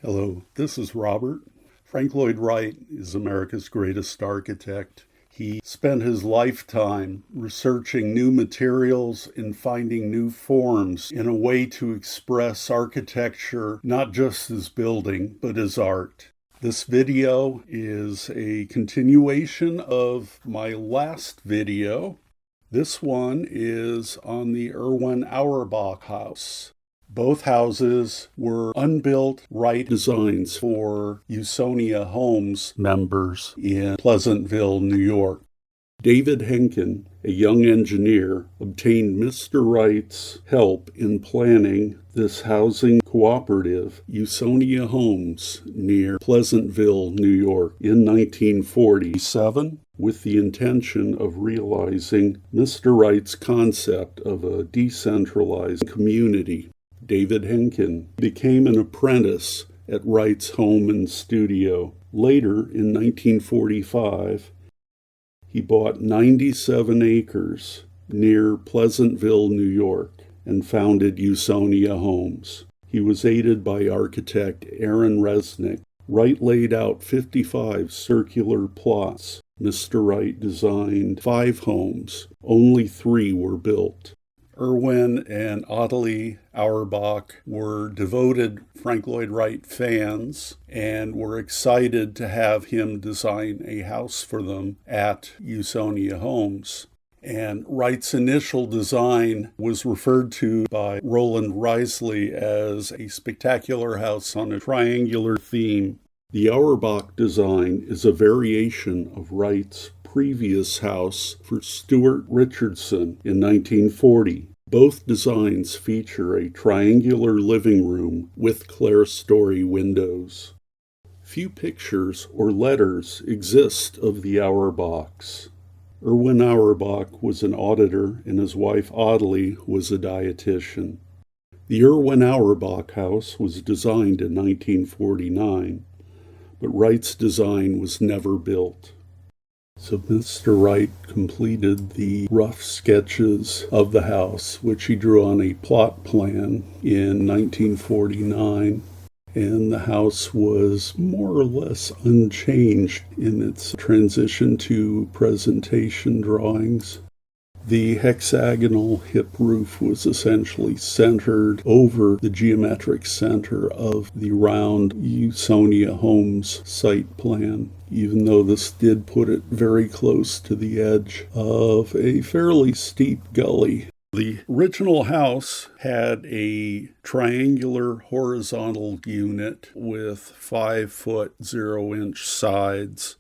Hello, this is Robert. Frank Lloyd Wright is America's greatest architect. He spent his lifetime researching new materials and finding new forms in a way to express architecture not just as building, but as art. This video is a continuation of my last video. This one is on the Irwin Auerbach house. Both houses were unbuilt Wright designs for Usonia Homes members in Pleasantville, New York. David Henkin, a young engineer, obtained Mr. Wright's help in planning this housing cooperative, Usonia Homes, near Pleasantville, New York, in 1947, with the intention of realizing Mr. Wright's concept of a decentralized community. David Henkin became an apprentice at Wright's home and studio. Later, in 1945, he bought 97 acres near Pleasantville, New York, and founded Usonia Homes. He was aided by architect Aaron Resnick. Wright laid out 55 circular plots. Mr. Wright designed 5 homes. Only 3 were built. Irwin and Usonia Auerbach were devoted Frank Lloyd Wright fans and were excited to have him design a house for them at Usonia Homes. And Wright's initial design was referred to by Roland Risley as a spectacular house on a triangular theme. The Auerbach design is a variation of Wright's previous house for Stuart Richardson in 1940. Both designs feature a triangular living room with clerestory windows. Few pictures or letters exist of the Auerbachs. Irwin Auerbach was an auditor and his wife Audley was a dietitian. The Irwin Auerbach house was designed in 1949, but Wright's design was never built. So Mr. Wright completed the rough sketches of the house, which he drew on a plot plan in 1949, and the house was more or less unchanged in its transition to presentation drawings. The hexagonal hip roof was essentially centered over the geometric center of the round Usonia Homes site plan, even though this did put it very close to the edge of a fairly steep gully. The original house had a triangular horizontal unit with 5-foot 0-inch sides.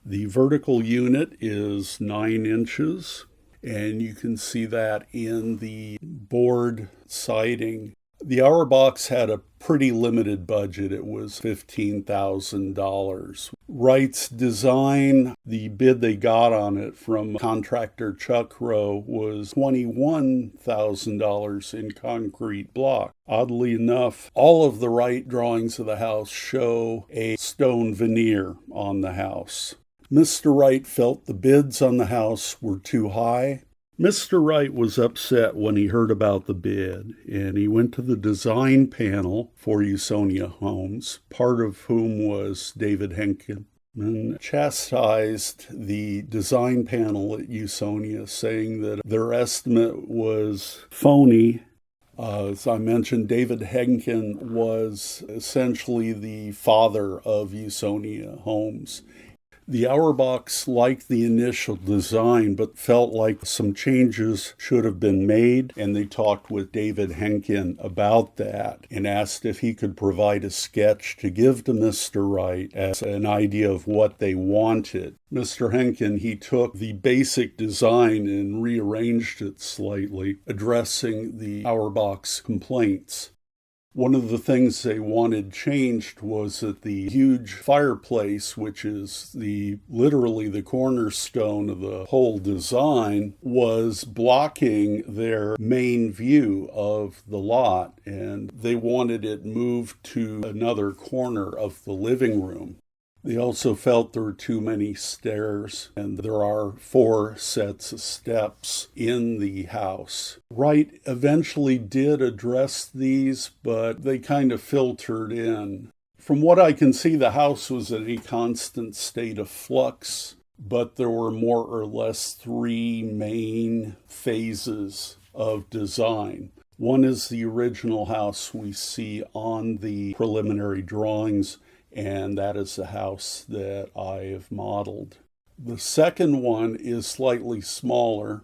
The vertical unit is 9 inches. And you can see that in the board siding. The Auerbachs had a pretty limited budget. It was $15,000. Wright's design, the bid they got on it from contractor Chuck Rowe, was $21,000 in concrete block. Oddly enough, all of the Wright drawings of the house show a stone veneer on the house. Mr. Wright felt the bids on the house were too high. Mr. Wright was upset when he heard about the bid, and he went to the design panel for Usonia Homes, part of whom was David Henkin, and chastised the design panel at Usonia, saying that their estimate was phony. As I mentioned, David Henkin was essentially the father of Usonia Homes. The Auerbachs liked the initial design, but felt like some changes should have been made, and they talked with David Henkin about that and asked if he could provide a sketch to give to Mr. Wright as an idea of what they wanted. Mr. Henkin, he took the basic design and rearranged it slightly, addressing the Auerbachs' complaints. One of the things they wanted changed was that the huge fireplace, which is literally the cornerstone of the whole design, was blocking their main view of the lot, and they wanted it moved to another corner of the living room. They also felt there were too many stairs, and there are 4 sets of steps in the house. Wright eventually did address these, but they kind of filtered in. From what I can see, the house was in a constant state of flux, but there were more or less three main phases of design. One is the original house we see on the preliminary drawings, and that is the house that I have modeled. The second one is slightly smaller.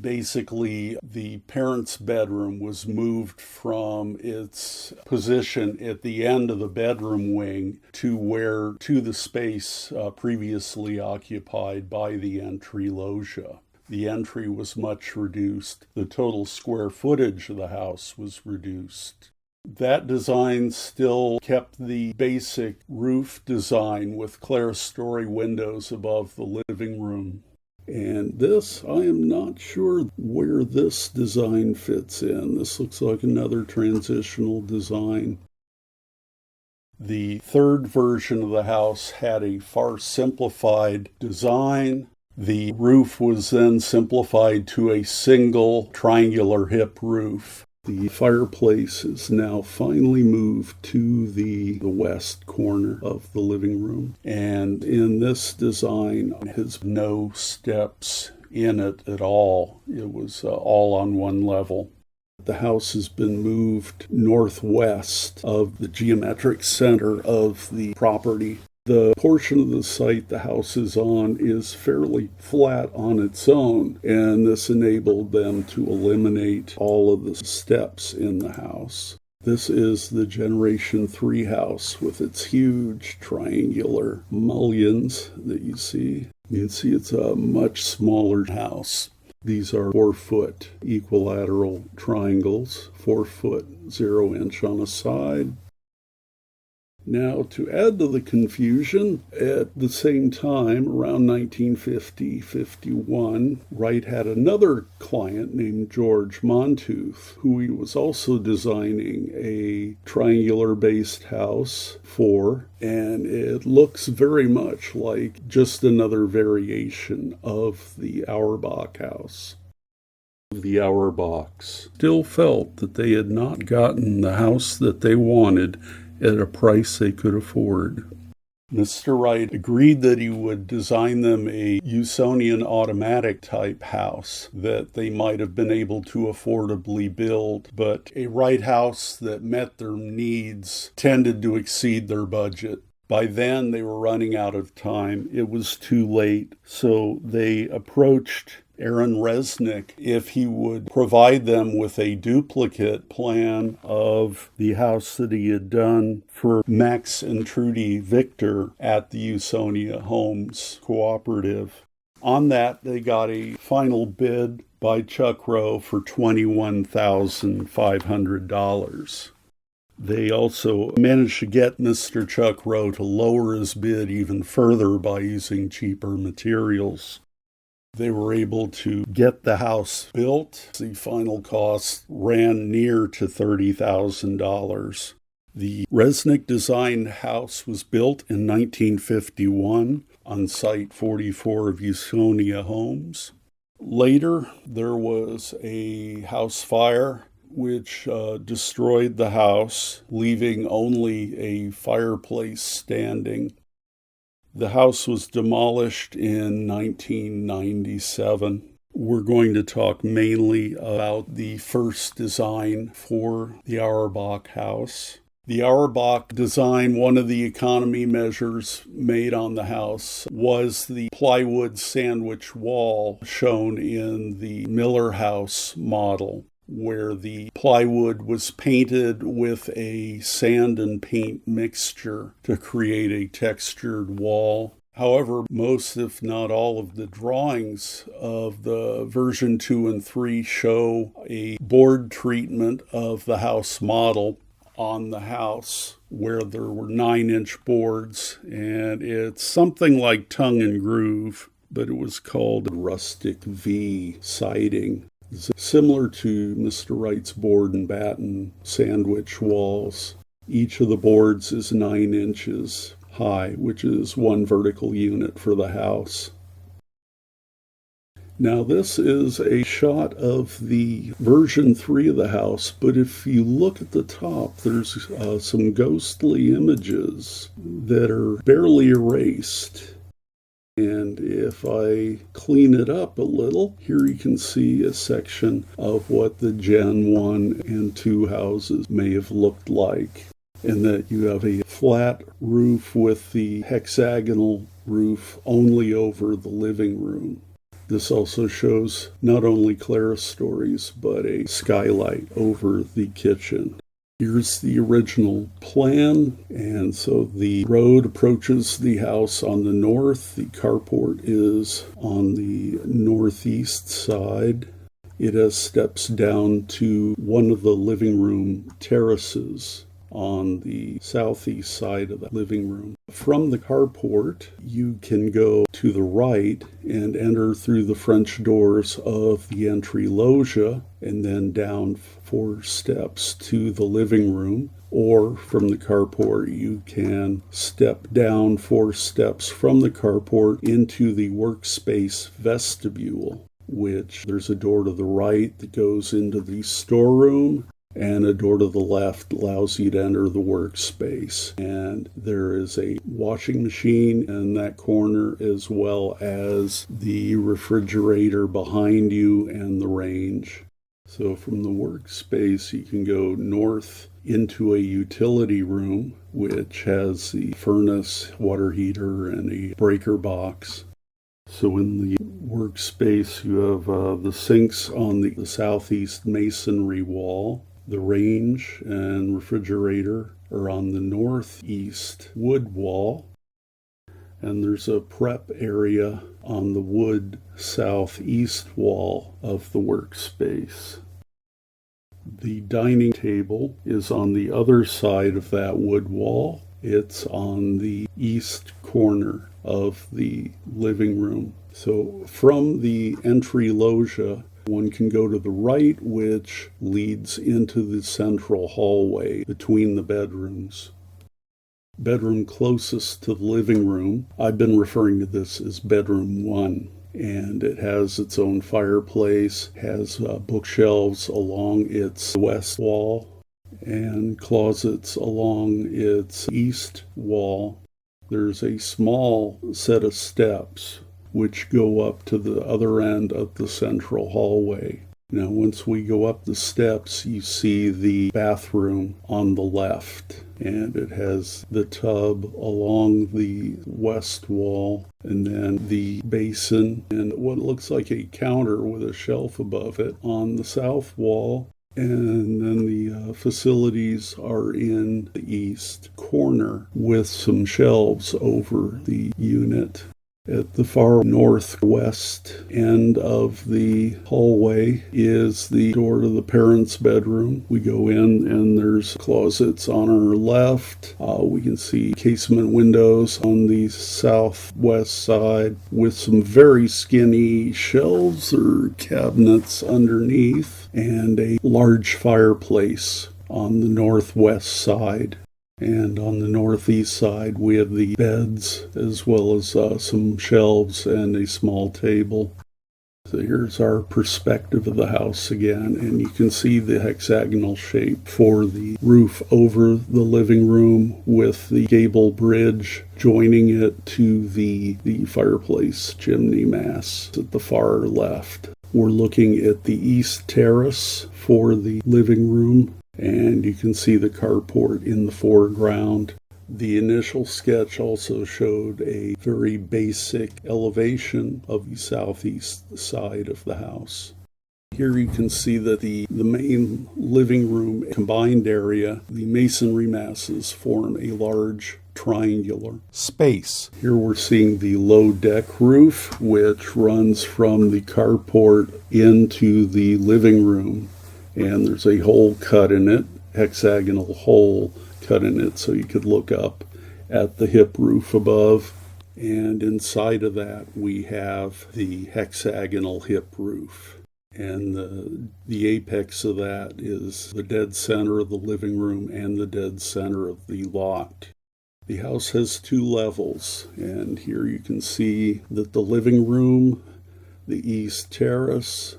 Basically, the parents' bedroom was moved from its position at the end of the bedroom wing to the space previously occupied by the entry loggia. The entry was much reduced. The total square footage of the house was reduced. That design still kept the basic roof design with clerestory windows above the living room. And this, I am not sure where this design fits in. This looks like another transitional design. The third version of the house had a far simplified design. The roof was then simplified to a single triangular hip roof. The fireplace is now finally moved to the west corner of the living room. And in this design, it has no steps in it at all. It was all on one level. The house has been moved northwest of the geometric center of the property. The portion of the site the house is on is fairly flat on its own, and this enabled them to eliminate all of the steps in the house. This is the Generation 3 house with its huge triangular mullions that you see. You can see it's a much smaller house. These are 4-foot equilateral triangles, 4-foot 0-inch on a side. Now, to add to the confusion, at the same time, around 1950-51, Wright had another client named George Montooth, who he was also designing a triangular-based house for, and it looks very much like just another variation of the Auerbach house. The Auerbachs still felt that they had not gotten the house that they wanted at a price they could afford. Mr. Wright agreed that he would design them a Usonian automatic type house that they might have been able to affordably build, but a Wright house that met their needs tended to exceed their budget. By then, they were running out of time. It was too late, so they approached Aaron Resnick if he would provide them with a duplicate plan of the house that he had done for Max and Trudy Victor at the Usonia Homes Cooperative. On that, they got a final bid by Chuck Rowe for $21,500. They also managed to get Mr. Chuck Rowe to lower his bid even further by using cheaper materials. They were able to get the house built. The final cost ran near to $30,000. The Resnick designed house was built in 1951 on Site 44 of Usonia Homes. Later, there was a house fire which destroyed the house, leaving only a fireplace standing. The house was demolished in 1997. We're going to talk mainly about the first design for the Auerbach house. The Auerbach design, one of the economy measures made on the house, was the plywood sandwich wall shown in the Miller House model, where the plywood was painted with a sand and paint mixture to create a textured wall. However, most, if not all, of the drawings of the version 2 and 3 show a board treatment of the house model on the house where there were 9-inch boards, and it's something like tongue and groove, but it was called rustic V siding. Similar to Mr. Wright's board and batten sandwich walls. Each of the boards is 9 inches high, which is one vertical unit for the house. Now this is a shot of the version 3 of the house, but if you look at the top, there's some ghostly images that are barely erased. And if I clean it up a little, here you can see a section of what the Gen 1 and 2 houses may have looked like. And that you have a flat roof with the hexagonal roof only over the living room. This also shows not only clerestories, but a skylight over the kitchen. Here's the original plan, and so the road approaches the house on the north. The carport is on the northeast side. It has steps down to one of the living room terraces on the southeast side of the living room. From the carport, you can go to the right and enter through the French doors of the entry loggia and then down 4 steps to the living room. Or from the carport, you can step down 4 steps from the carport into the workspace vestibule, which there's a door to the right that goes into the storeroom, and a door to the left allows you to enter the workspace. And there is a washing machine in that corner, as well as the refrigerator behind you and the range. So from the workspace, you can go north into a utility room, which has the furnace, water heater, and a breaker box. So in the workspace, you have the sinks on the southeast masonry wall. The range and refrigerator are on the northeast wood wall, and there's a prep area on the wood southeast wall of the workspace. The dining table is on the other side of that wood wall. It's on the east corner of the living room. So from the entry loggia, one can go to the right, which leads into the central hallway between the bedrooms. Bedroom closest to the living room, I've been referring to this as bedroom 1, and it has its own fireplace, has bookshelves along its west wall, and closets along its east wall. There's a small set of steps which go up to the other end of the central hallway. Now, once we go up the steps, you see the bathroom on the left, and it has the tub along the west wall, and then the basin and what looks like a counter with a shelf above it on the south wall. And then the facilities are in the east corner with some shelves over the unit. At the far northwest end of the hallway is the door to the parents' bedroom. We go in and there's closets on our left. We can see casement windows on the southwest side with some very skinny shelves or cabinets underneath, and a large fireplace on the northwest side. And on the northeast side, we have the beds, as well as some shelves and a small table. So here's our perspective of the house again, and you can see the hexagonal shape for the roof over the living room with the gable bridge joining it to the fireplace chimney mass at the far left. We're looking at the east terrace for the living room, and you can see the carport in the foreground. The initial sketch also showed a very basic elevation of the southeast side of the house. Here you can see that the main living room combined area, the masonry masses form a large triangular space. Here we're seeing the low deck roof, which runs from the carport into the living room. And there's a hole cut in it, hexagonal hole cut in it, so you could look up at the hip roof above. And inside of that, we have the hexagonal hip roof. And the apex of that is the dead center of the living room and the dead center of the lot. The house has 2 levels, and here you can see that the living room the east terrace,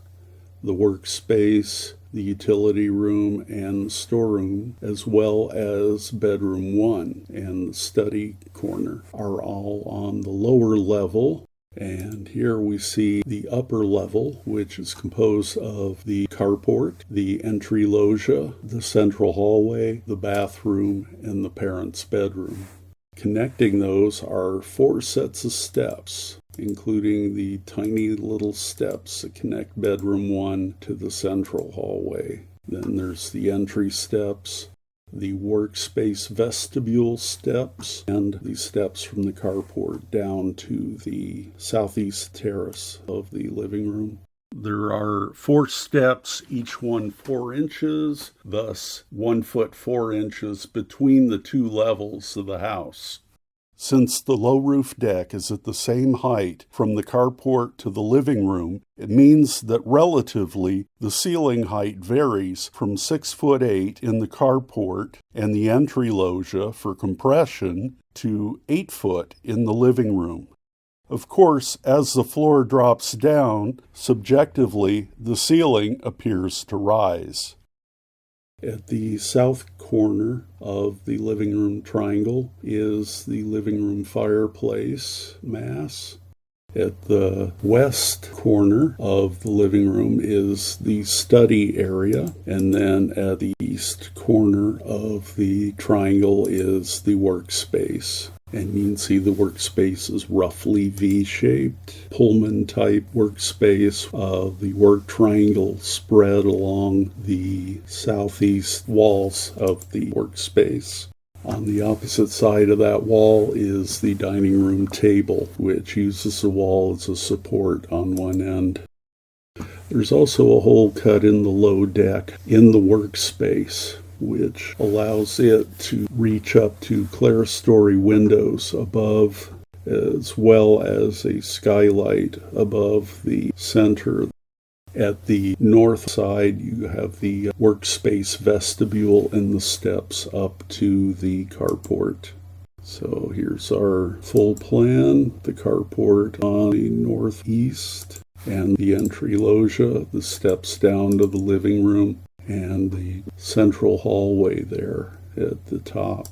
the workspace, the utility room, and storeroom, as well as bedroom 1 and the study corner, are all on the lower level. And here we see the upper level, which is composed of the carport, the entry loggia, the central hallway, the bathroom, and the parents' bedroom. Connecting those are 4 sets of steps, including the tiny little steps that connect bedroom 1 to the central hallway. Then there's the entry steps, the workspace vestibule steps, and the steps from the carport down to the southeast terrace of the living room. There are 4 steps, each one 4 inches, thus 1 foot 4 inches between the 2 levels of the house. Since the low roof deck is at the same height from the carport to the living room, it means that relatively the ceiling height varies from 6'8" in the carport and the entry loggia for compression to 8 foot in the living room. Of course, as the floor drops down, subjectively, the ceiling appears to rise. At the south corner of the living room triangle is the living room fireplace mass. At the west corner of the living room is the study area, and then at the east corner of the triangle is the workspace. And you can see the workspace is roughly V-shaped, Pullman-type workspace. The work triangle spread along the southeast walls of the workspace. On the opposite side of that wall is the dining room table, which uses the wall as a support on one end. There's also a hole cut in the low deck in the workspace, which allows it to reach up to clerestory windows above, as well as a skylight above the center. At the north side, you have the workspace vestibule and the steps up to the carport. So here's our full plan, the carport on the northeast, and the entry loggia, the steps down to the living room, and the central hallway there at the top.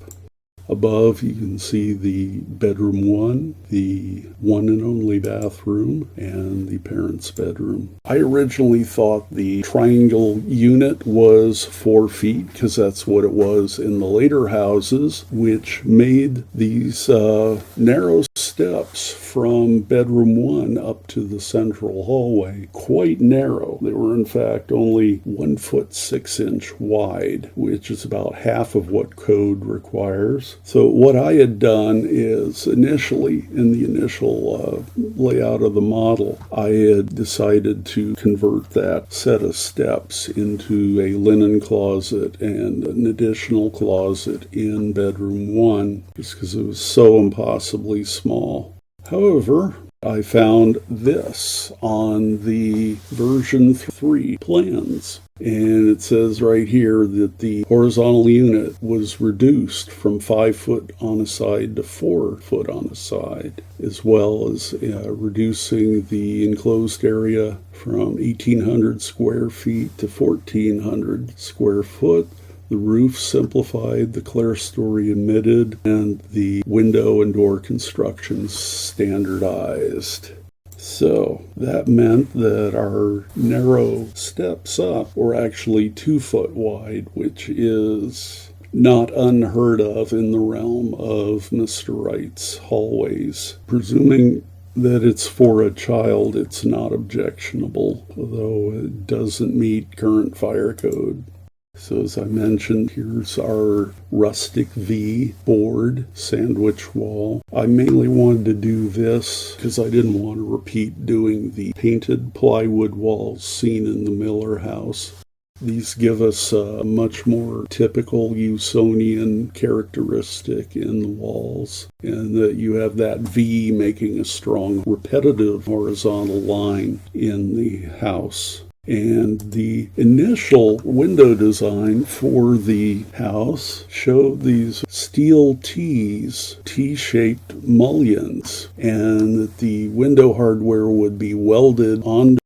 Above, you can see the bedroom 1, the one and only bathroom, and the parents' bedroom. I originally thought the triangle unit was 4 feet, because that's what it was in the later houses, which made these narrow steps from bedroom 1 up to the central hallway quite narrow. They were, in fact, only 1 foot 6 inch wide, which is about half of what code requires. So what I had done is initially, in the initial layout of the model, I had decided to convert that set of steps into a linen closet and an additional closet in bedroom 1, just because it was so impossibly small. However, I found this on the version 3 plans. And it says right here that the horizontal unit was reduced from 5 foot on a side to 4 foot on a side, as well as reducing the enclosed area from 1,800 square feet to 1,400 square foot. The roof simplified, the clerestory emitted, and the window and door construction standardized. So that meant that our narrow steps up were actually 2 foot wide, which is not unheard of in the realm of Mr. Wright's hallways. Presuming that it's for a child, it's not objectionable, although it doesn't meet current fire code. So as I mentioned, here's our rustic V board sandwich wall. I mainly wanted to do this because I didn't want to repeat doing the painted plywood walls seen in the Miller house. These give us a much more typical Usonian characteristic in the walls, and that you have that V making a strong repetitive horizontal line in the house. And the initial window design for the house showed these steel T-shaped mullions, and that the window hardware would be welded onto.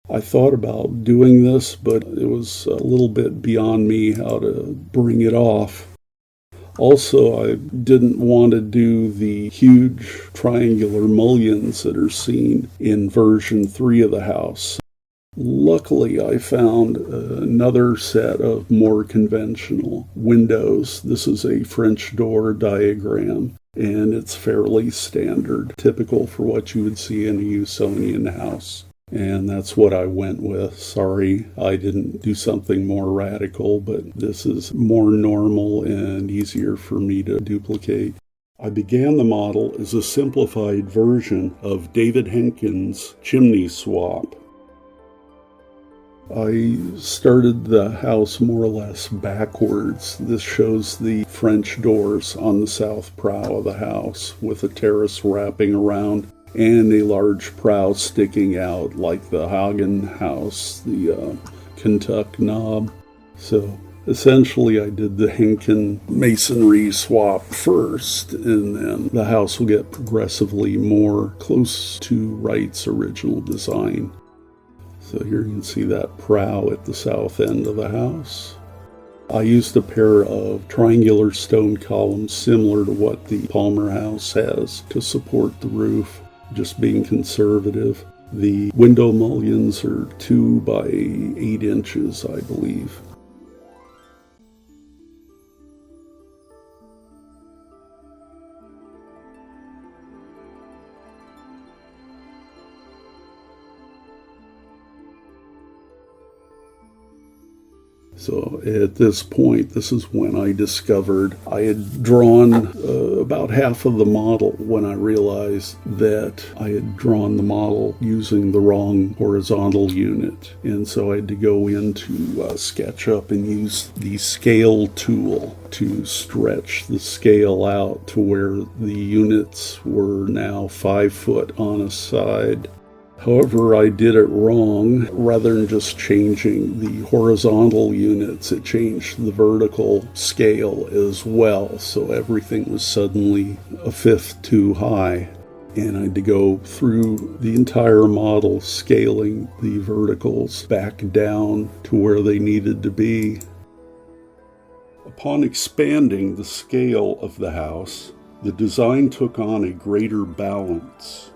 I thought about doing this, but it was a little bit beyond me how to bring it off. Also, I didn't want to do the huge triangular mullions that are seen in version 3 of the house. Luckily, I found another set of more conventional windows. This is a French door diagram, and it's fairly standard, typical for what you would see in a Usonian house. And that's what I went with. Sorry, I didn't do something more radical, but this is more normal and easier for me to duplicate. I began the model as a simplified version of David Henkin's chimney swap. I started the house more or less backwards. This shows the French doors on the south prow of the house with a terrace wrapping around and a large prow sticking out like the Hagen house, the Kentuck knob. So essentially I did the Henkin masonry swap first, and then the house will get progressively more close to Wright's original design. So here you can see that prow at the south end of the house. I used a pair of triangular stone columns similar to what the Palmer house has to support the roof, just being conservative. The window mullions are 2 by 8 inches, I believe. So at this point, this is when I discovered I had drawn about half of the model when I realized that I had drawn the model using the wrong horizontal unit. And so I had to go into SketchUp and use the scale tool to stretch the scale out to where the units were now 5 foot on a side. However, I did it wrong. Rather than just changing the horizontal units, it changed the vertical scale as well. So everything was suddenly a fifth too high. And I had to go through the entire model, scaling the verticals back down to where they needed to be. Upon expanding the scale of the house, the design took on a greater balance.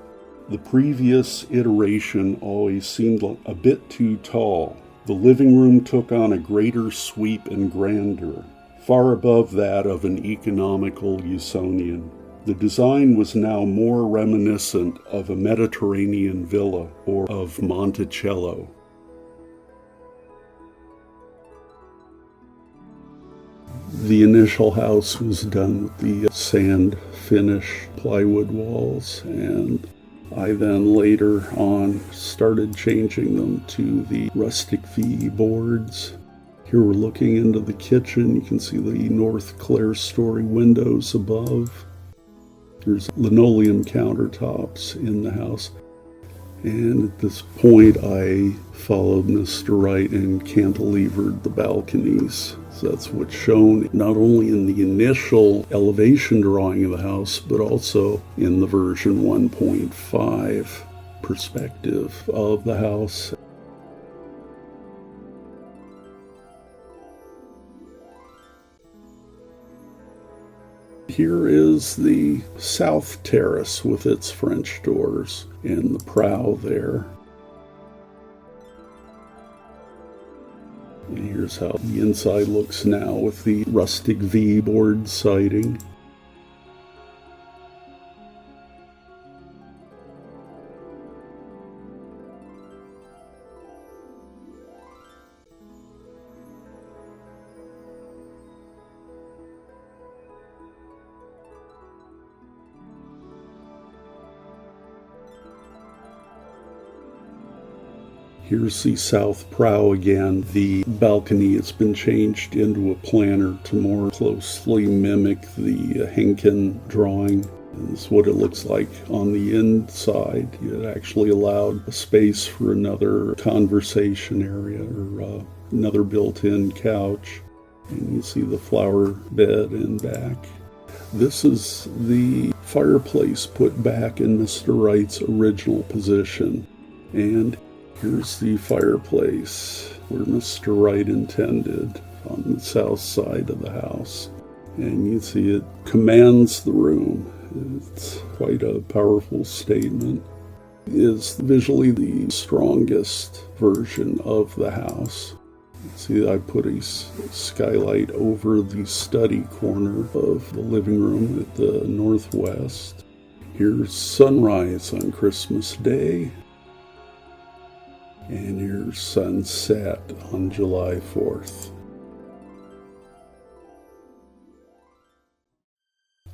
The previous iteration always seemed a bit too tall. The living room took on a greater sweep and grandeur, far above that of an economical Usonian. The design was now more reminiscent of a Mediterranean villa or of Monticello. The initial house was done with the sand finish plywood walls, and I then later on started changing them to the rustic V boards. Here we're looking into the kitchen. You can see the north clerestory windows above. There's linoleum countertops in the house. And at this point I followed Mr. Wright and cantilevered the balconies. So that's what's shown not only in the initial elevation drawing of the house, but also in the version 1.5 perspective of the house. Here is the south terrace with its French doors and the prow there. And here's how the inside looks now with the rustic V board siding. Here's the south prow again. The balcony has been changed into a planter to more closely mimic the Henkin drawing. This is what it looks like on the inside. It actually allowed a space for another conversation area or another built-in couch. And you see the flower bed in back. This is the fireplace put back in Mr. Wright's original position. And here's the fireplace where Mr. Wright intended on the south side of the house. And you see it commands the room. It's quite a powerful statement. It is visually the strongest version of the house. See, I put a skylight over the study corner of the living room at the northwest. Here's sunrise on Christmas Day. And here's sunset on July 4th.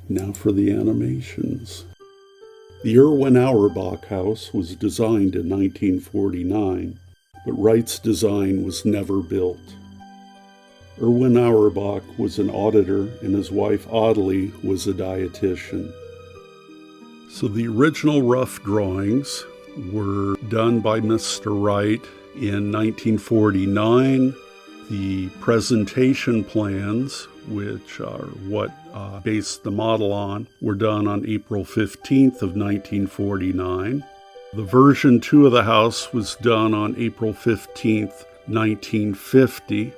Now for the animations. The Irwin Auerbach house was designed in 1949, but Wright's design was never built. Irwin Auerbach was an auditor and his wife Audley was a dietitian. So the original rough drawings were done by Mr. Wright in 1949. The presentation plans, which are what based the model on, were done on April 15th of 1949. The version 2 of the house was done on April 15th, 1950.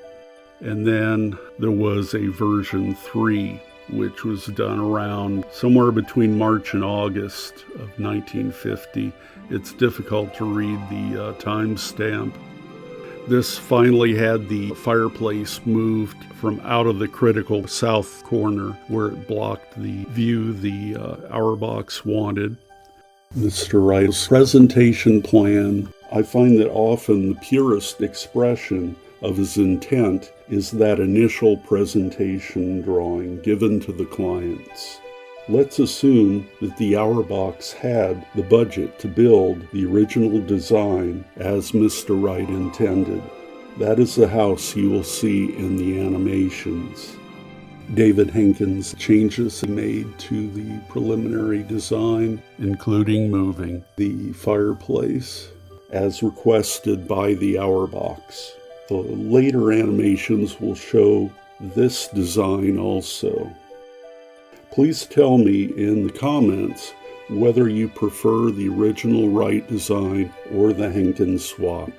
And then there was a version 3, which was done around somewhere between March and August of 1950. It's difficult to read the timestamp. This finally had the fireplace moved from out of the critical south corner where it blocked the view the Auerbachs wanted. Mr. Wright's presentation plan, I find that often the purest expression of his intent is that initial presentation drawing given to the clients. Let's assume that the Auerbachs had the budget to build the original design as Mr. Wright intended. That is the house you will see in the animations. David Hankins changes made to the preliminary design, including moving the fireplace as requested by the Auerbachs. The later animations will show this design also. Please tell me in the comments whether you prefer the original Wright design or the Hankins swap.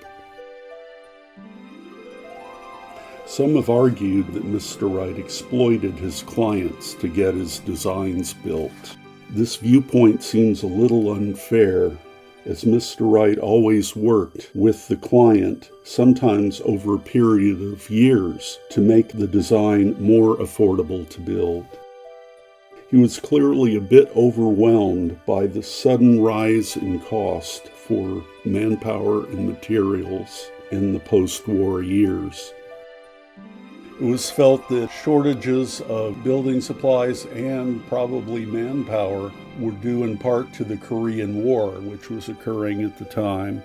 Some have argued that Mr. Wright exploited his clients to get his designs built. This viewpoint seems a little unfair, as Mr. Wright always worked with the client, sometimes over a period of years, to make the design more affordable to build. He was clearly a bit overwhelmed by the sudden rise in cost for manpower and materials in the post-war years. It was felt that shortages of building supplies and probably manpower were due in part to the Korean War, which was occurring at the time.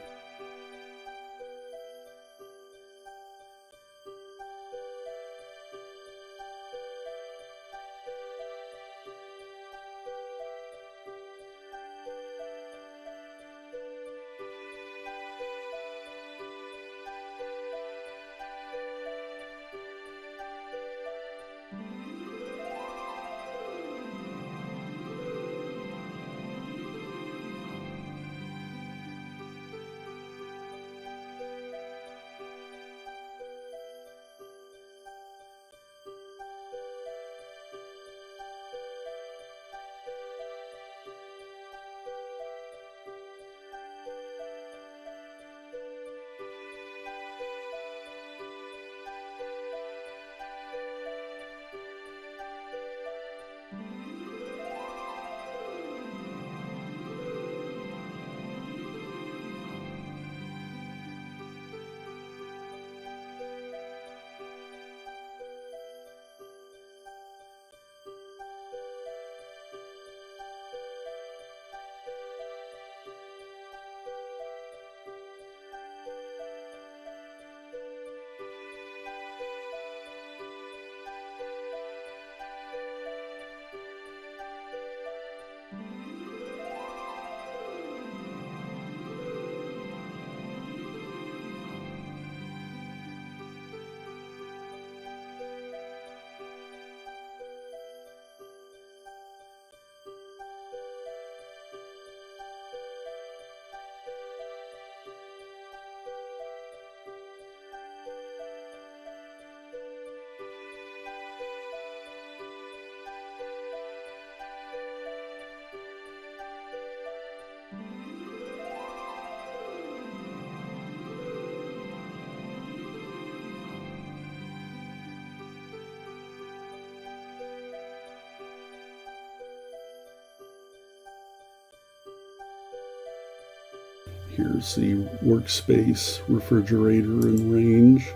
Here's the workspace, refrigerator, and range.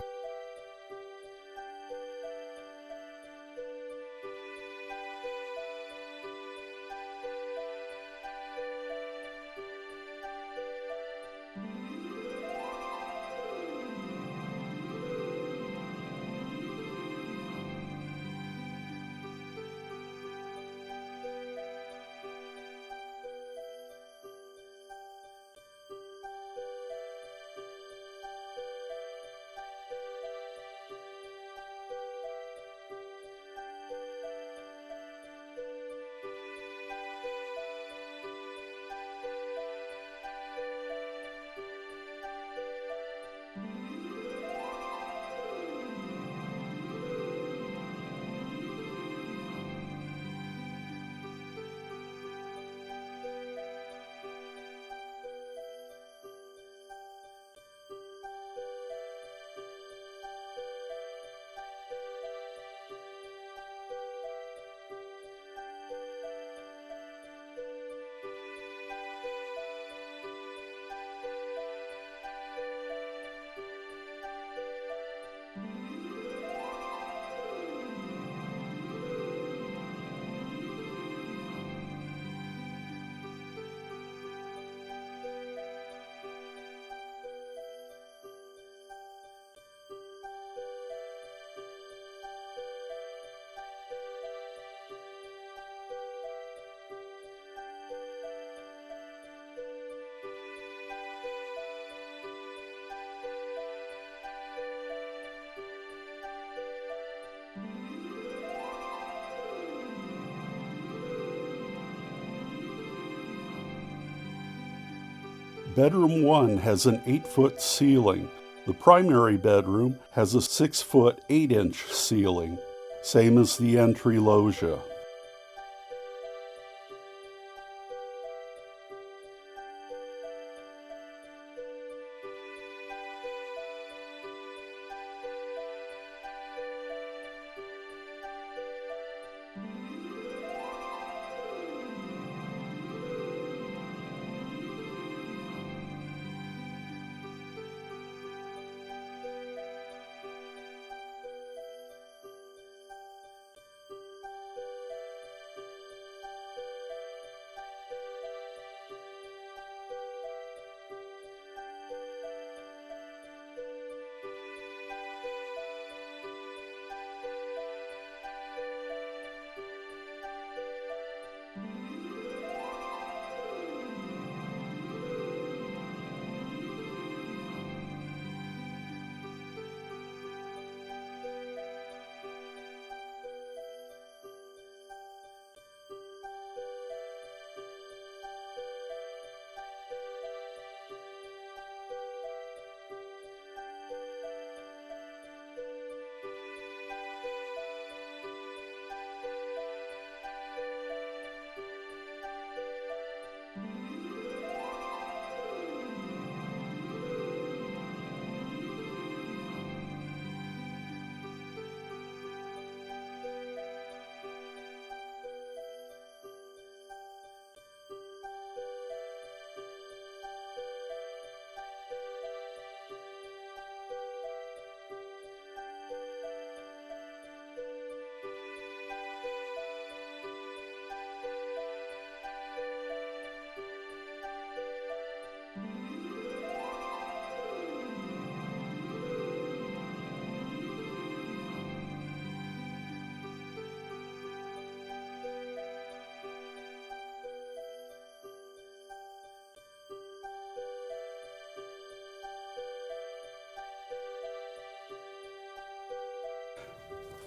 Bedroom 1 has an 8-foot ceiling. The primary bedroom has a 6-foot 8-inch ceiling, same as the entry loggia.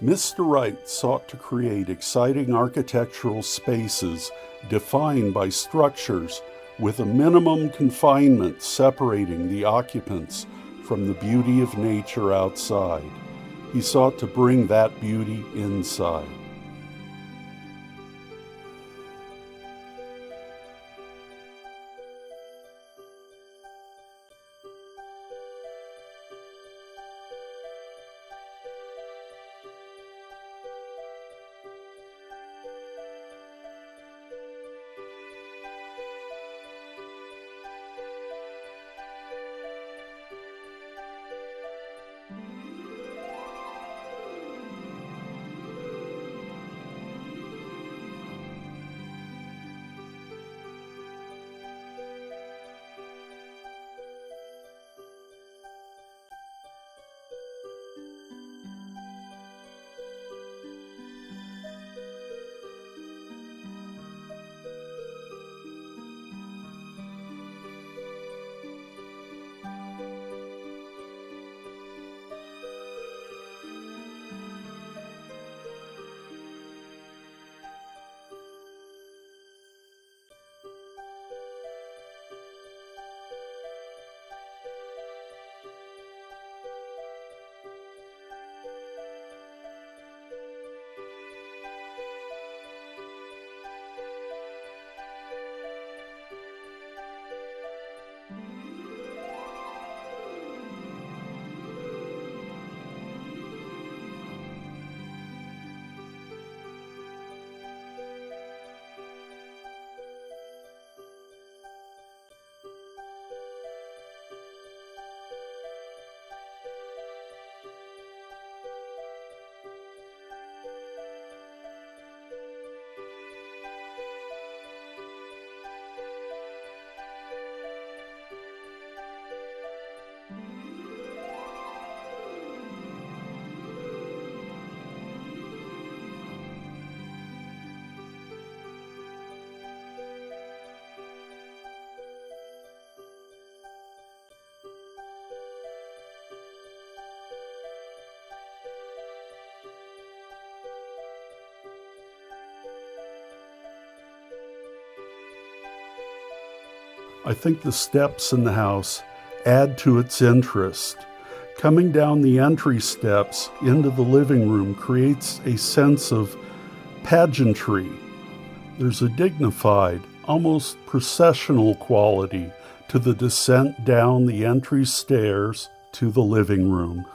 Mr. Wright sought to create exciting architectural spaces defined by structures with a minimum confinement separating the occupants from the beauty of nature outside. He sought to bring that beauty inside. I think the steps in the house add to its interest. Coming down the entry steps into the living room creates a sense of pageantry. There's a dignified, almost processional quality to the descent down the entry stairs to the living room.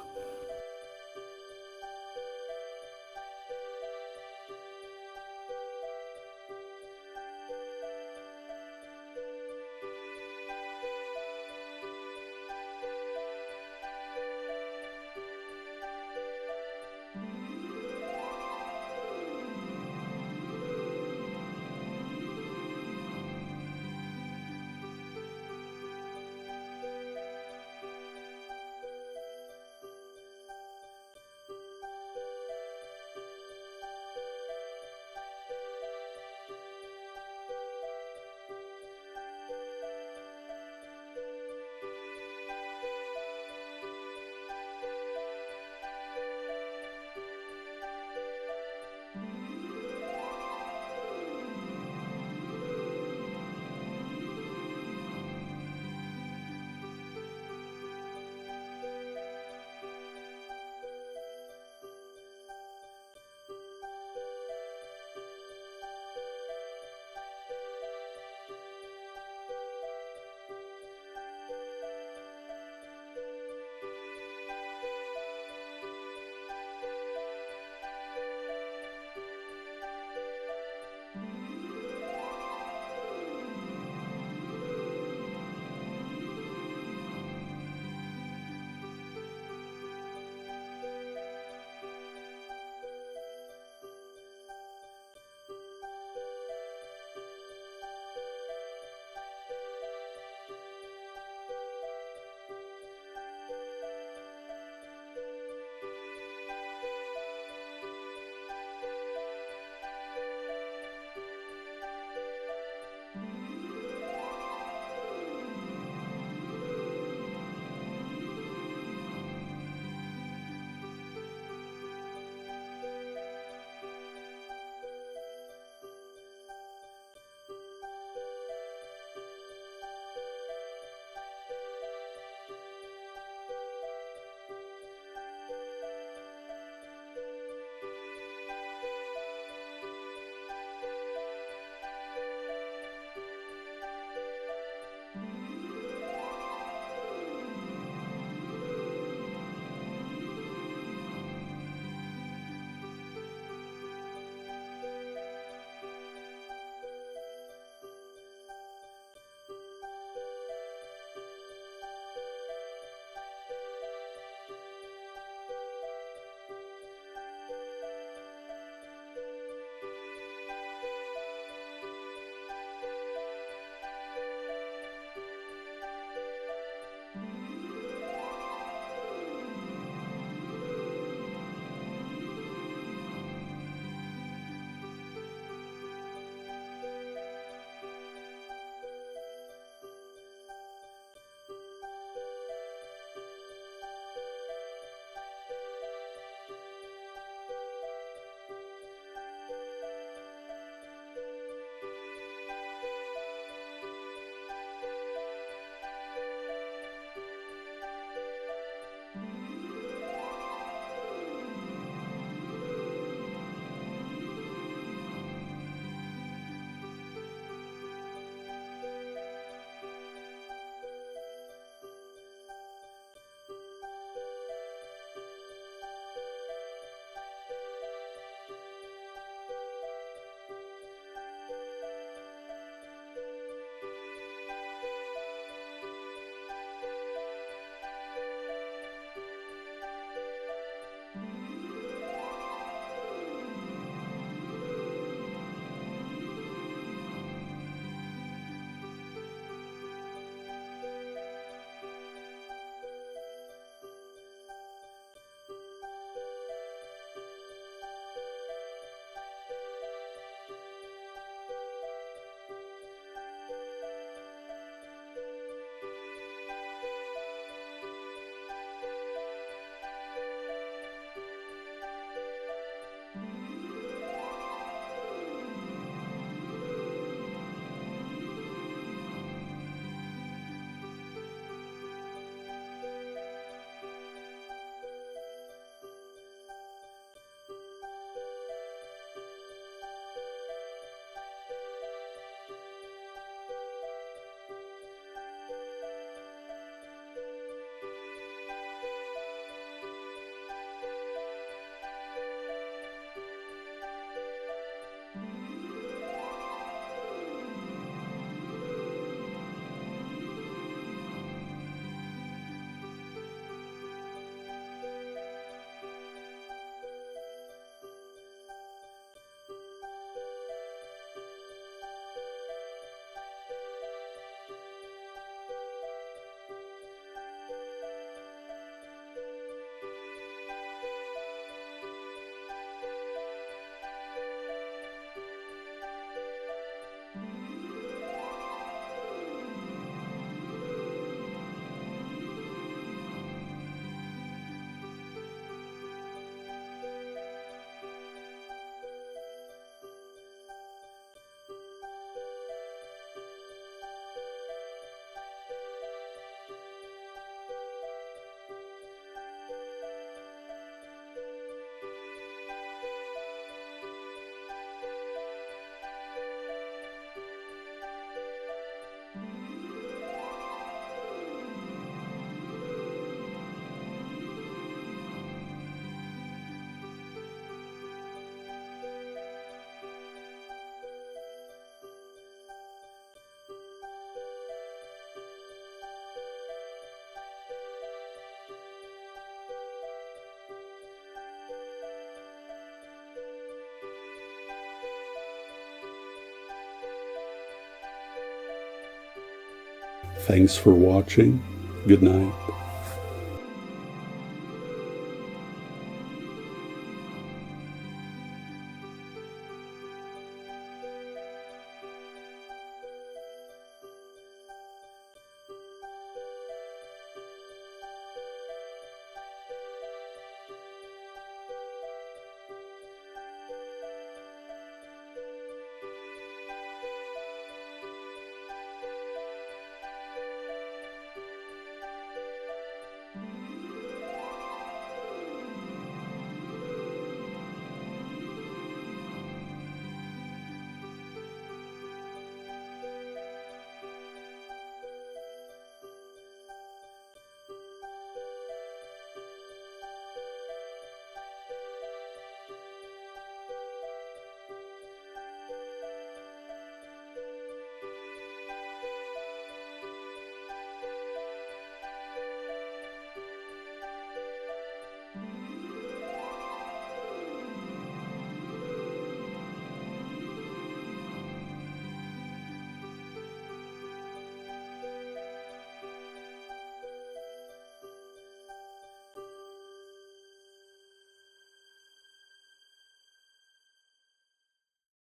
Thanks for watching. Good night.